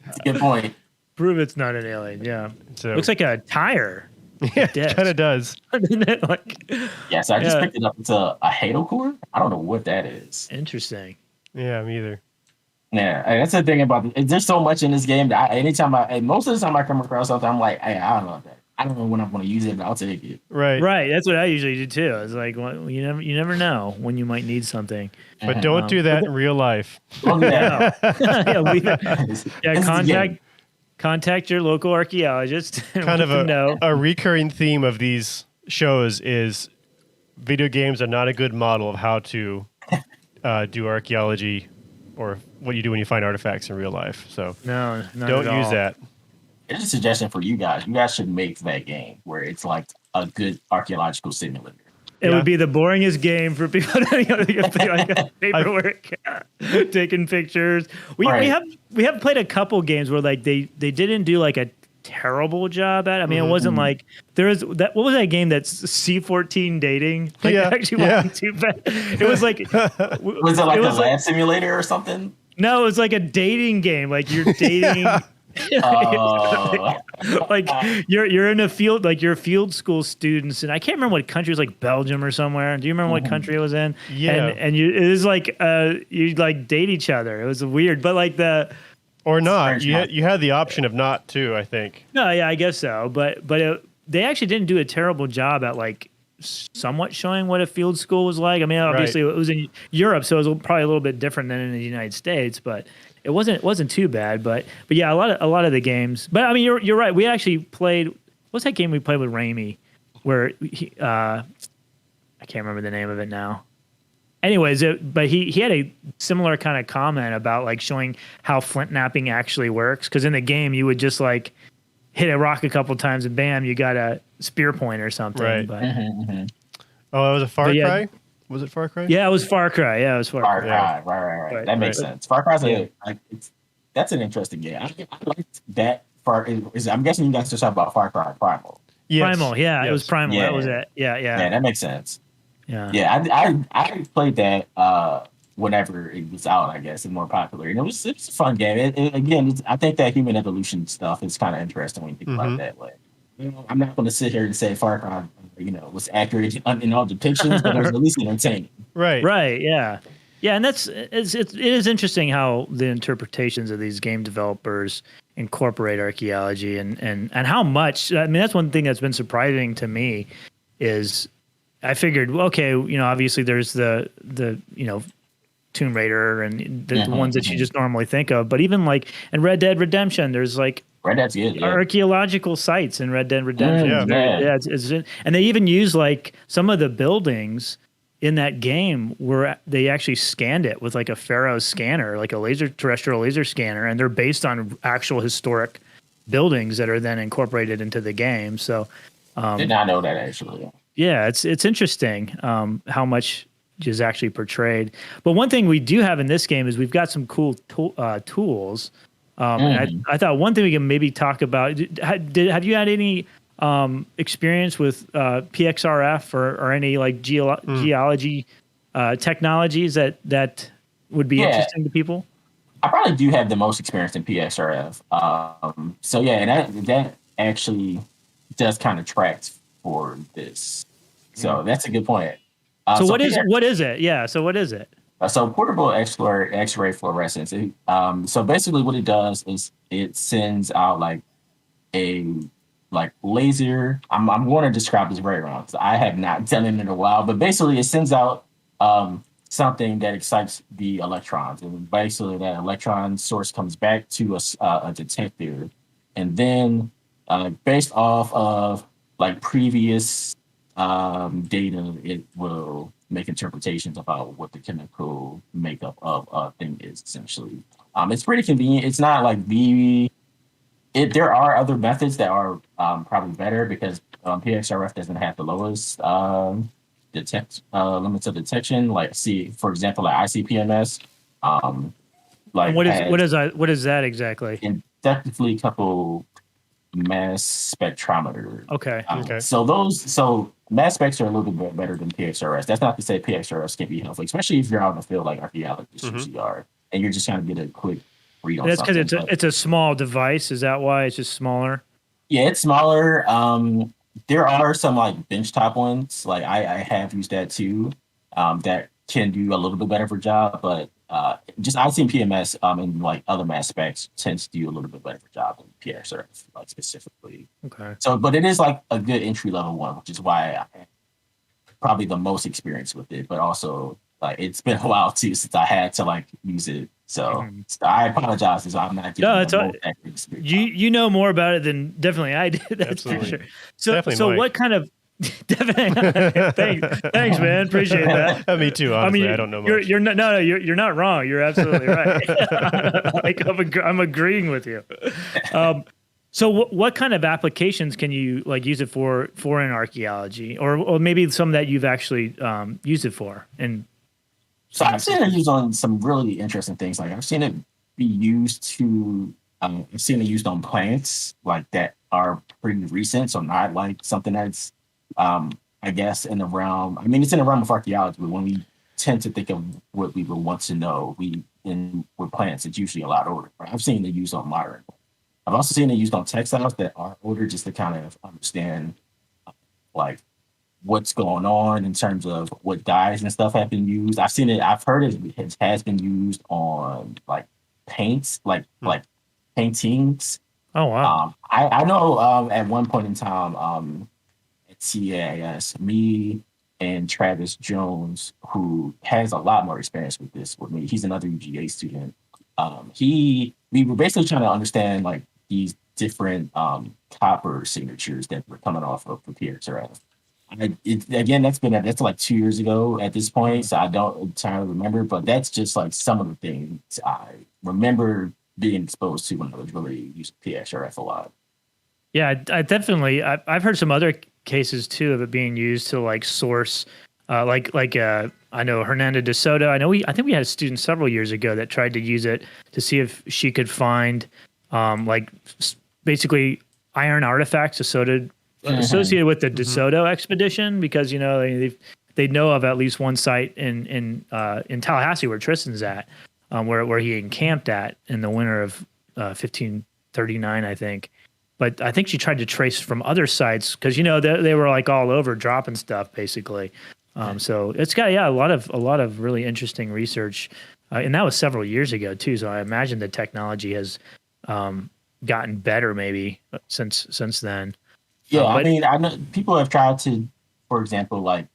That's a good point. Prove it's not an alien. Yeah. So, Looks like a tire. yeah, it kind of does. Like, Yeah, so I just picked it up. It's a halo core. I don't know what that is. interesting. Yeah, me either. Yeah, that's the thing about it. There's so much in this game that most of the time I come across something, I'm like, hey, I don't know that. I don't know when I'm going to use it, but I'll take it. Right. Right. That's what I usually do too. It's like, well, you never know when you might need something. But don't do that in real life. Oh, yeah. Contact your local archaeologist. And Kind of know. a recurring theme of these shows is video games are not a good model of how to do archaeology or what you do when you find artifacts in real life. So No, don't use that. Here's a suggestion for you guys. You guys should make that game where it's like a good archaeological simulator. It would be the boringest game for people to play like paperwork, taking pictures. We have played a couple games where like they didn't do like a terrible job at it. I mean, it wasn't like there is that. What was that game that's C14 Dating? Like, it actually wasn't too bad. It was like was it like a lab simulator or something? No, it was like a dating game. Like you're dating. Like you're in a field, like you're field school students, and I can't remember what country. It was like Belgium or somewhere. Do you remember what country it was in? Yeah, and it was like you like date each other. It was weird, but like or not. You had the option of not to. I think. No, yeah, I guess so. But they actually didn't do a terrible job at like somewhat showing what a field school was like. I mean, obviously it was in Europe, so it was probably a little bit different than in the United States, but. It wasn't too bad, but yeah, a lot of the games. But I mean, you're right. We actually played. What's that game we played with Raimi, where I can't remember the name of it now. Anyways, but he had a similar kind of comment about like showing how flint napping actually works. Because in the game, you would just like hit a rock a couple times and bam, you got a spear point or something. Right. But, Oh, it was a Far Cry. Was it Far Cry? Yeah, it was Far Cry. Yeah, it was Far Cry. Yeah. Right. That makes sense. Far Cry's that's an interesting game. I liked that. I'm guessing you guys just talk about Far Cry Primal. Yes. Primal, yeah, yes. It was Primal. Yeah. That was it. Yeah. Yeah, that makes sense. Yeah. Yeah, I played that whenever it was out, I guess, and more popular. And it was a fun game. I think that human evolution stuff is kind of interesting when you think about it that way. You know, I'm not going to sit here and say Far Cry, was accurate in all depictions, but it was at least entertaining. Right. Yeah. Yeah, and it is interesting how the interpretations of these game developers incorporate archaeology and how much. I mean, that's one thing that's been surprising to me is I figured, well, okay, obviously there's the Tomb Raider and the ones that you just normally think of, but even like in Red Dead Redemption, there's like Red Dead's good, yeah. Archaeological sites in Red Dead Redemption. And they even use like some of the buildings in that game where they actually scanned it with like a Pharaoh scanner, like a terrestrial laser scanner, and they're based on actual historic buildings that are then incorporated into the game. So, did not know that actually. Yeah, it's interesting how much is actually portrayed. But one thing we do have in this game is we've got some cool tools. And I thought one thing we can maybe talk about. Have you had any experience with PXRF or any like geology technologies that would be interesting to people? I probably do have the most experience in PXRF. So yeah, and that actually does kind of track for this. So that's a good point. So what is it? Yeah. So what is it? So portable X-ray fluorescence. So basically, what it does is it sends out like a laser. I'm going to describe this very wrong because I have not done it in a while. But basically, it sends out something that excites the electrons, and basically that electron source comes back to a detector, and then based off of like previous data, it will make interpretations about what the chemical makeup of a thing is essentially. It's pretty convenient. It's not like there are other methods that are probably better because PXRF doesn't have the lowest limits of detection. Like for example, like ICP-MS. Like what is that exactly? Inductively coupled mass spectrometer. Okay. So mass specs are a little bit better than PXRS. That's not to say PXRS can be helpful, especially if you're out in the field like archaeologists usually are, and you're just trying to get a quick read on that's something. That's because it's a small device. Is that why it's just smaller? Yeah, it's smaller. There are some like benchtop ones. Like I have used that too. That can do a little bit better of a job, but just ICP-MS and like other mass specs tends to do a little bit better of a job than PXRF, like specifically. Okay. So, but it is like a good entry level one, which is why I have probably the most experience with it. But also, like it's been a while too since I had to like use it. So I apologize if I'm not getting the most accurate experience. You know more about it than definitely I did. That's for sure. So what kind of definitely thanks man, appreciate that. Me too. Honestly, I don't know much. You're not wrong. You're absolutely right. Like I'm agreeing with you. So what kind of applications can you like use it for in archaeology, or maybe some that you've actually used it for? And so I've seen it used on some really interesting things. Like I've seen it be used to I've seen it used on plants like that are pretty recent, so not like something that's I guess in the realm. I mean, it's in the realm of archaeology, but when we tend to think of what we would want to know, with plants, it's usually a lot older. I've seen it used on modern. I've also seen it used on textiles that are older, just to kind of understand like what's going on in terms of what dyes and stuff have been used. I've heard it has been used on like paints, like paintings. Oh wow! I know at one point in time at CAS, me and Travis Jones, who has a lot more experience with this with me, he's another UGA student. We were basically trying to understand like these different copper signatures that were coming off of the PXRF. That's like 2 years ago at this point, so I don't entirely remember, but that's just like some of the things I remember being exposed to when I was really using PXRF a lot. Yeah, I've heard some other cases too of it being used to like source, I know Hernanda Desoto. I think we had a student several years ago that tried to use it to see if she could find basically iron artifacts associated with the Desoto expedition, because they know of at least one site in Tallahassee where Tristan's at, where he encamped at in the winter of 1539, I think. But I think she tried to trace from other sites because they were like all over dropping stuff basically. So it's got a lot of really interesting research, and that was several years ago too. So I imagine the technology has gotten better maybe since then. Yeah, I mean, I know people have tried to, for example,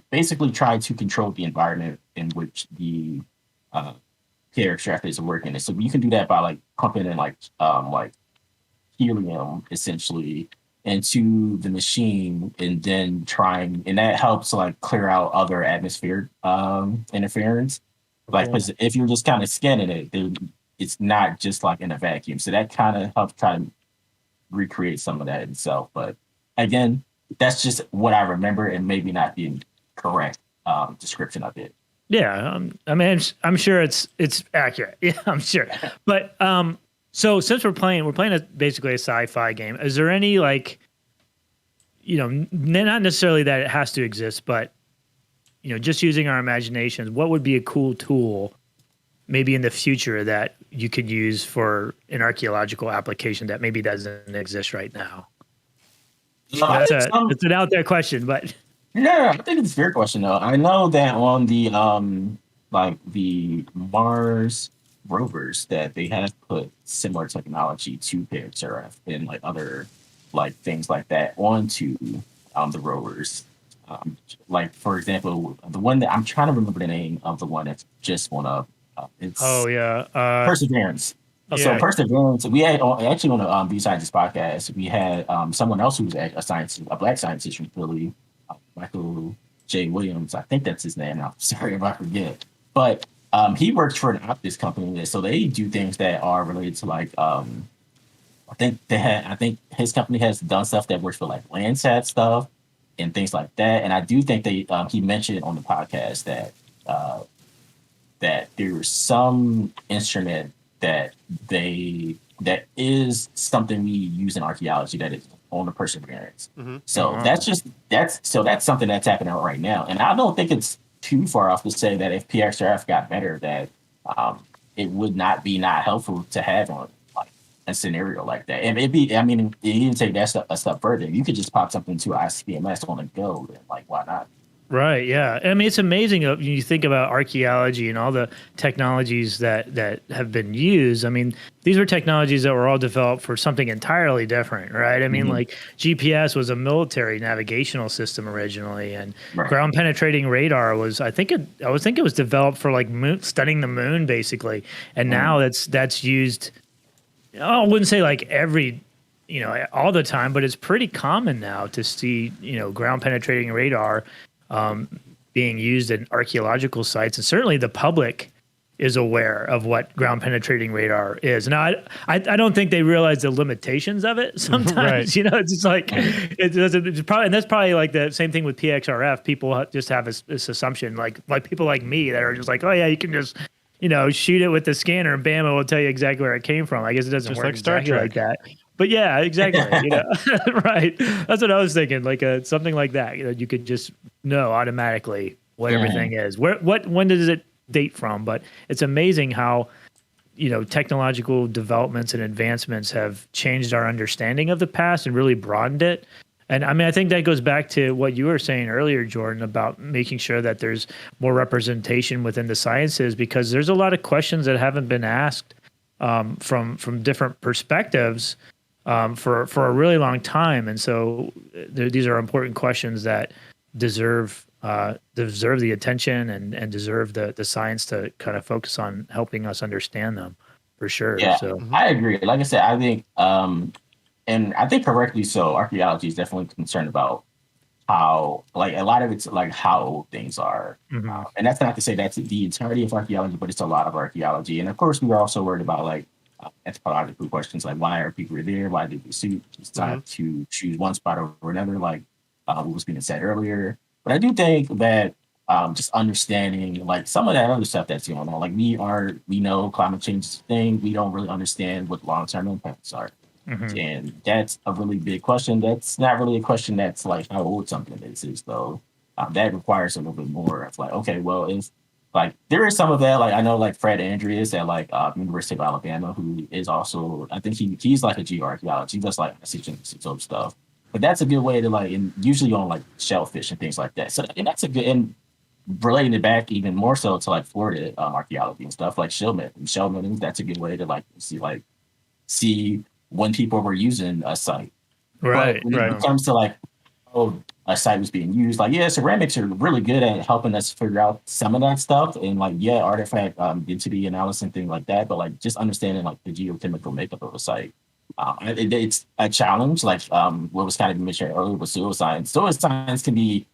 basically try to control the environment in which the PXRF is working. So you can do that by like pumping in like helium essentially into the machine, and then and that helps like clear out other atmospheric interference. Like, because if you're just kind of scanning it, it's not just like in a vacuum. So that kind of helps try to recreate some of that itself. But again, that's just what I remember, and maybe not the correct description of it. Yeah, I mean, I'm sure it's accurate. Yeah, I'm sure. But so since we're playing basically a sci-fi game. Is there any not necessarily that it has to exist, but just using our imaginations, what would be a cool tool maybe in the future that you could use for an archaeological application that maybe doesn't exist right now? It's an out there question, but I think it's a fair question though. I know that on the like the Mars rovers that they have put similar technology to PXRF and like other like things like that onto the rovers. Like for example, the one that I'm trying to remember the name of the one that's just went up. It's Perseverance. So Perseverance, we had actually on the B-side this podcast, we had someone else who was a black scientist from Philly, Michael J. Williams. I think that's his name. I'm sorry if I forget. But he works for an optics company, so they do things that are related to like I think his company has done stuff that works for like Landsat stuff and things like that. And I do think he mentioned on the podcast that that there's some instrument that is something we use in archaeology that is on the Perseverance. So that's something that's happening right now. And I don't think it's too far off to say that if PXRF got better, that it would not be helpful to have on like a scenario like that. And it'd be, I mean, you even take that a step further. You could just pop something to ICP-MS on the go, and like, why not? Right. Yeah. I mean, it's amazing when you think about archaeology and all the technologies that have been used. I mean, these were technologies that were all developed for something entirely different, right? I mean, like GPS was a military navigational system originally, and ground penetrating radar was, I think it was developed for like studying the moon, basically. And now that's used. I wouldn't say like all the time, but it's pretty common now to see, ground penetrating radar being used in archaeological sites, and certainly the public is aware of what ground penetrating radar is. Now, I don't think they realize the limitations of it sometimes. It's just like it's probably, and that's probably like the same thing with PXRF. People just have this assumption, like people like me that are just like, oh yeah, you can just shoot it with the scanner and bam, it will tell you exactly where it came from. I guess it doesn't just work like exactly like that. But yeah, exactly. Right. That's what I was thinking. Like something like that. You could just know automatically what everything is. When does it date from? But it's amazing how technological developments and advancements have changed our understanding of the past and really broadened it. And I mean, I think that goes back to what you were saying earlier, Jordan, about making sure that there's more representation within the sciences, because there's a lot of questions that haven't been asked from different perspectives for a really long time. And so these are important questions that deserve the attention and deserve the science to kind of focus on helping us understand them, for sure. Yeah, so I agree. Like I said, I think, and I think correctly so, archaeology is definitely concerned about how, like, a lot of it's like how old things are. And that's not to say that's the entirety of archaeology, but it's a lot of archaeology. And of course, we're also worried about like anthropological questions, like why are people there? Why did they decide to choose one spot over another? Like what was being said earlier. But I do think that just understanding like some of that other stuff that's going on, like we know climate change is a thing. We don't really understand what long-term impacts are. And that's a really big question. That's not really a question that's like how old something is though. That requires a little bit more of like, okay, well, if like there is some of that, like I know like Fred Andreas at like University of Alabama, who is also, I think he's like a geoarchaeologist. He does like sort stuff. But that's a good way to like, and usually on like shellfish and things like that. So and that's a good, and relating it back even more so to like Florida archaeology and stuff like shell milling. That's a good way to like see when people were using a site. Right. But when it comes to like, a site was being used, like, ceramics are really good at helping us figure out some of that stuff. And like, artifact density analysis and things like that. But like just understanding like the geochemical makeup of a site. It's a challenge, like what was kind of mentioned earlier with soil science. Soil science can be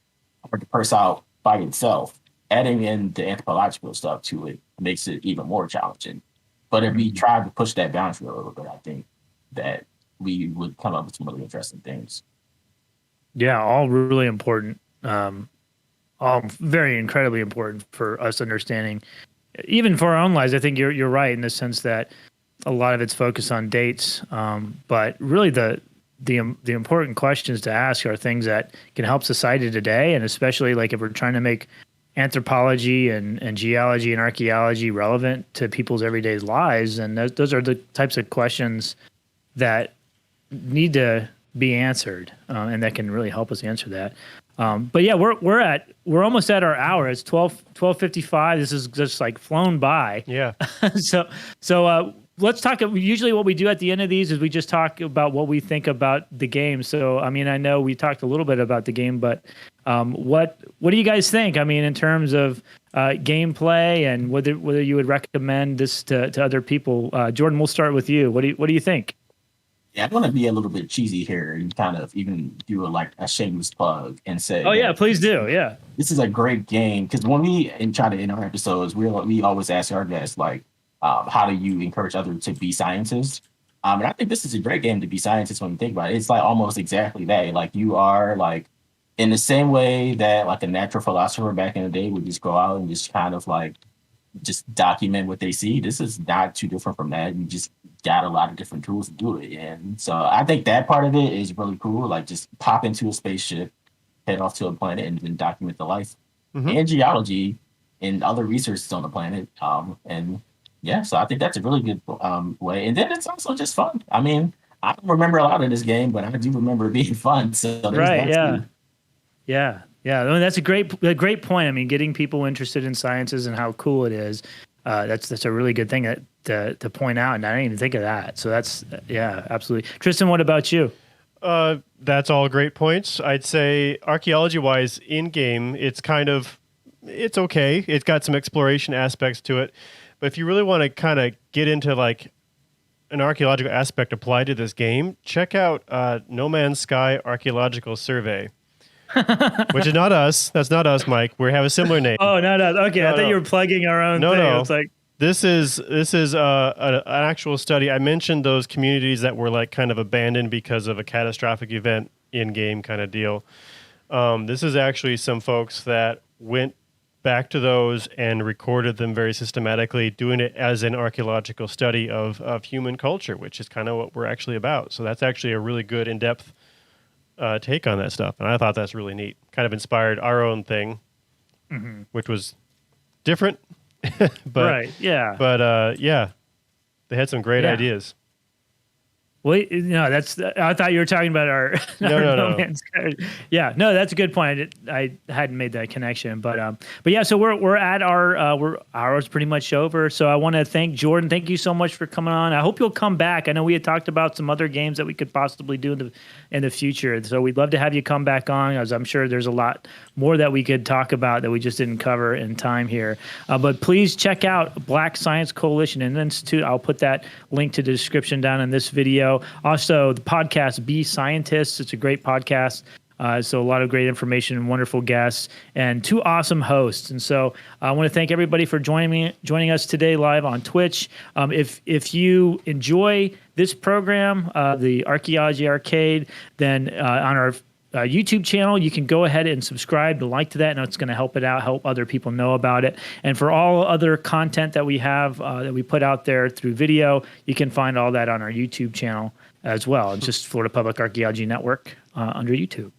hard to parse out by itself. Adding in the anthropological stuff to it makes it even more challenging. But if we try to push that boundary a little bit, I think that we would come up with some really interesting things. Yeah, all really important. All very incredibly important for us understanding, even for our own lives. I think you're right in the sense that a lot of it's focused on dates, but really the important questions to ask are things that can help society today, and especially like if we're trying to make anthropology and geology and archaeology relevant to people's everyday lives? And those are the types of questions that need to be answered, and that can really help us answer that. But yeah, we're almost at our hour. It's 12:55. This is just like flown by. Yeah. So let's talk. Usually, what we do at the end of these is we just talk about what we think about the game. So, I mean, I know we talked a little bit about the game, but what do you guys think? I mean, in terms of gameplay and whether you would recommend this to other people. Jordan, we'll start with you. What do you think? Yeah, I'm gonna be a little bit cheesy here and kind of even do a shameless plug and say, oh yeah, please do. Yeah, this is a great game because when we try to in our episodes, we always ask our guests like, how do you encourage others to be scientists? And I think this is a great game to be scientists when you think about it. It's like almost exactly that. Like you are like in the same way that like a natural philosopher back in the day would just go out and just kind of like just document what they see. This is not too different from that. You just got a lot of different tools to do it. And so I think that part of it is really cool. Like just pop into a spaceship, head off to a planet and then document the life and geology and other resources on the planet. And yeah, so I think that's a really good way. And then it's also just fun. I mean, I don't remember a lot of this game, but I do remember it being fun. So right, yeah. Too. Yeah. I mean, that's a great point. I mean, getting people interested in sciences and how cool it is. That's a really good thing to point out, and I didn't even think of that. So that's absolutely. Tristan, what about you? That's all great points. I'd say archaeology-wise, in-game, it's okay. It's got some exploration aspects to it, but if you really want to kind of get into like an archaeological aspect applied to this game, check out No Man's Sky Archaeological Survey. Which is not us. That's not us, Mike. We have a similar name. Oh, no. Okay, I thought you were plugging our own thing. No. It's like this is an actual study. I mentioned those communities that were like kind of abandoned because of a catastrophic event in-game kind of deal. This is actually some folks that went back to those and recorded them very systematically, doing it as an archaeological study of human culture, which is kind of what we're actually about. So that's actually a really good in-depth take on that stuff, and I thought that's really neat. Kind of inspired our own thing, which was different, but right, yeah. But yeah, they had some great ideas. Well, I thought you were talking about our no. Yeah, no, that's a good point. I hadn't made that connection, but yeah. So we're at our hour's pretty much over. So I want to thank Jordan. Thank you so much for coming on. I hope you'll come back. I know we had talked about some other games that we could possibly do in the future. So we'd love to have you come back on, as I'm sure there's a lot more that we could talk about that we just didn't cover in time here. But please check out Black Science Coalition and Institute. I'll put that link to the description down in this video. Also, the podcast B-Scientists. It's a great podcast. So a lot of great information and wonderful guests and two awesome hosts. And so I want to thank everybody for joining us today live on Twitch. If you enjoy this program, the Archaeology Arcade, then on our YouTube channel, you can go ahead and subscribe to like to that, and it's going to help other people know about it. And for all other content that we have that we put out there through video, you can find all that on our YouTube channel as well. It's just Florida Public Archaeology Network under YouTube.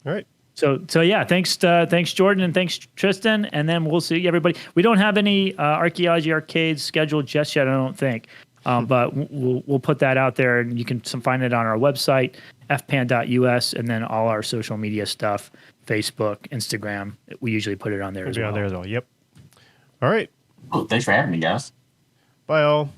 All right. So yeah, thanks Jordan and thanks Tristan, and then we'll see everybody. We don't have any Archaeology Arcades scheduled just yet, I don't think, but we'll put that out there, and you can find it on our website, fpan.us, and then all our social media stuff, Facebook, Instagram. We usually put it on there as well. On there as well. Yep. All right. Oh, thanks for having me, guys. Bye all.